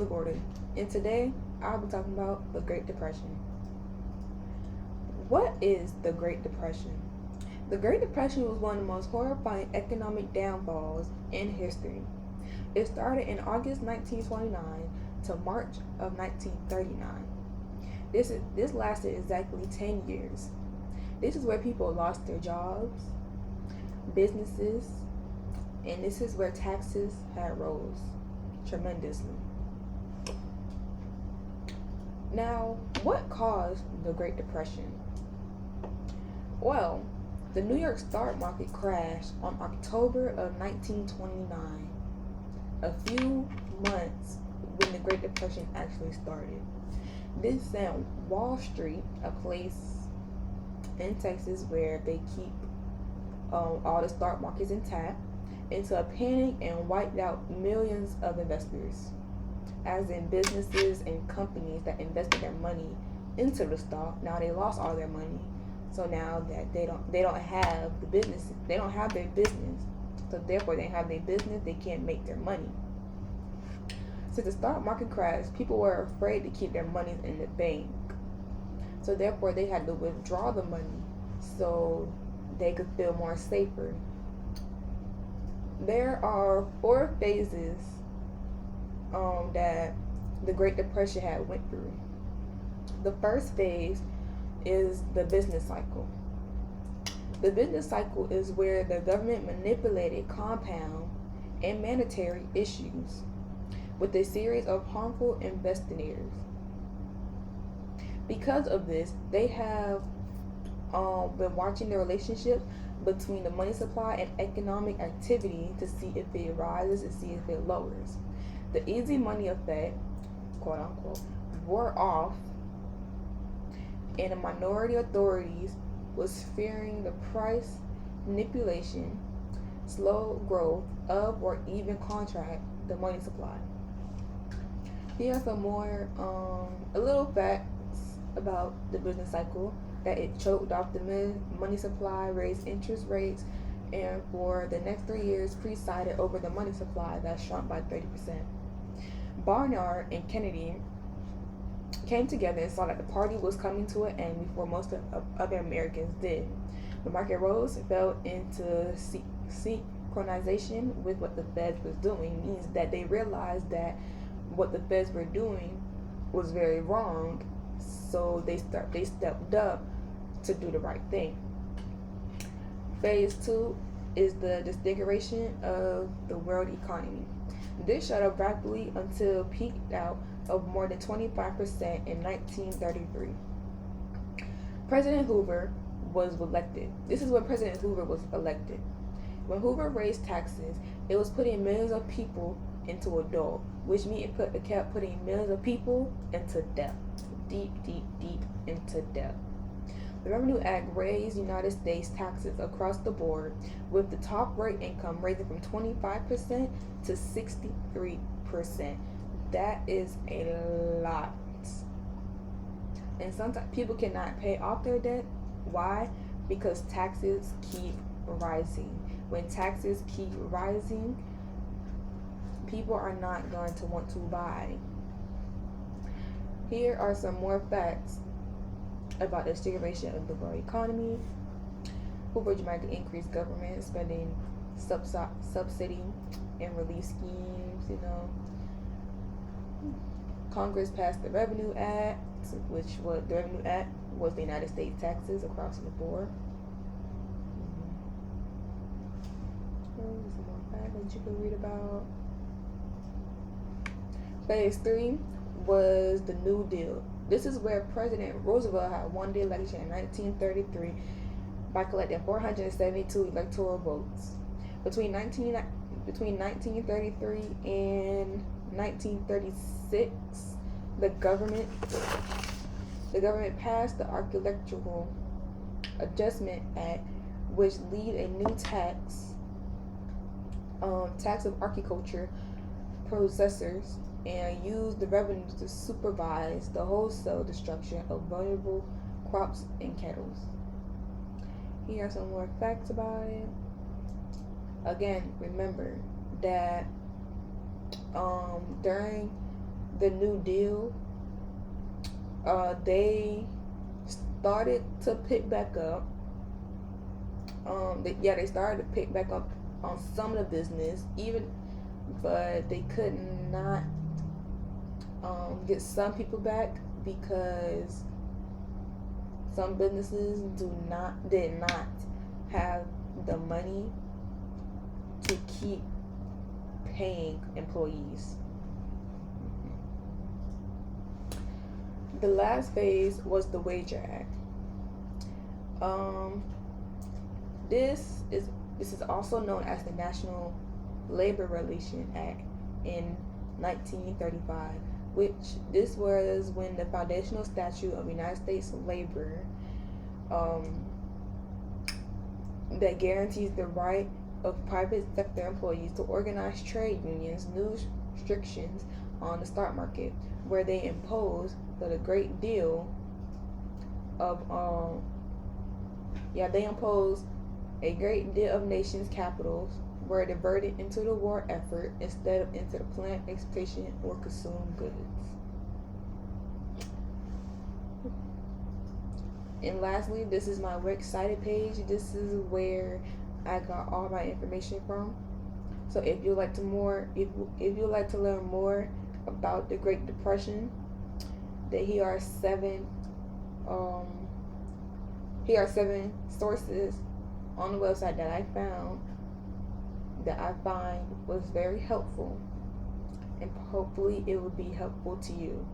Gordon, and today I'll be talking about the Great Depression. What is the Great Depression? The Great Depression was one of the most horrifying economic downfalls in history. It started in August 1929 to March of 1939. This lasted exactly 10 years. This is where people lost their jobs, businesses, and this is where taxes had rose tremendously. Now, what caused the Great Depression? Well, the New York stock market crashed on October of 1929, a few months when the Great Depression actually started. This sent Wall Street, a place in Texas where they keep all the stock markets intact, into a panic and wiped out millions of investors, as in businesses and companies that invested their money into the stock. Now they lost all their money, so now that they don't have the business, they don't have their business, so therefore they have their business, they can't make their money. Since the stock market crashed, people were afraid to keep their money in the bank, so therefore they had to withdraw the money so they could feel more safer. There are four phases that the Great Depression had went through. The first phase is the business cycle. The business cycle is where the government manipulated compound and monetary issues with a series of harmful investigators. Because of this, they have been watching the relationship between the money supply and economic activity to see if it rises and see if it lowers. The easy money effect, quote unquote, wore off, and the minority authorities was fearing the price manipulation, slow growth of, or even contract the money supply. Here are some more, a little facts about the business cycle: that it choked off the money supply, raised interest rates, and for the next 3 years presided over the money supply that shrunk by 30%. Barnard and Kennedy came together and saw that the party was coming to an end before most of other Americans did. The market rose, fell into synchronization with what the Feds was doing, means that they realized that what the Feds were doing was very wrong, so they stepped up to do the right thing. Phase 2 is the disintegration of the world economy. This shot up rapidly until peaked out of more than 25% in 1933. President Hoover was elected. This is when President Hoover was elected. When Hoover raised taxes, it was putting millions of people into a dole, which means it kept putting millions of people into debt, deep into debt. The Revenue Act raised United States taxes across the board, with the top rate income raising from 25% to 63%. That is a lot. And sometimes people cannot pay off their debt. Why? Because taxes keep rising. When taxes keep rising, people are not going to want to buy. Here are some more facts about the stimulation of the world economy. Hoover dramatically increased government spending, subsidy and relief schemes. Congress passed the Revenue Act, which was the Revenue Act was the United States taxes across the board. Some more facts that you can read about. Phase 3 was the New Deal. This is where President Roosevelt had won the election in 1933 by collecting 472 electoral votes. Between 1933 and 1936, the government passed the Architectural Adjustment Act, which led a new tax of agriculture processors, and used the revenues to supervise the wholesale destruction of vulnerable crops and cattle. Here are some more facts about it. Again, remember that during the New Deal, they started to pick back up. They started to pick back up on some of the business, but they could not get some people back because some businesses did not have the money to keep paying employees. The last phase was the Wage Act. This is also known as the National Labor Relations Act in 1935, which this was when the foundational statute of United States labor that guarantees the right of private sector employees to organize trade unions, new restrictions on the stock market, where they imposed a great deal of nations' capitals were diverted into the war effort instead of into the planned exploitation or consumed goods. And lastly, this is my works cited page. This is where I got all my information from. So if you'd like to learn more about the Great Depression, then here are seven sources on the website that I found that I find was very helpful, and hopefully it will be helpful to you.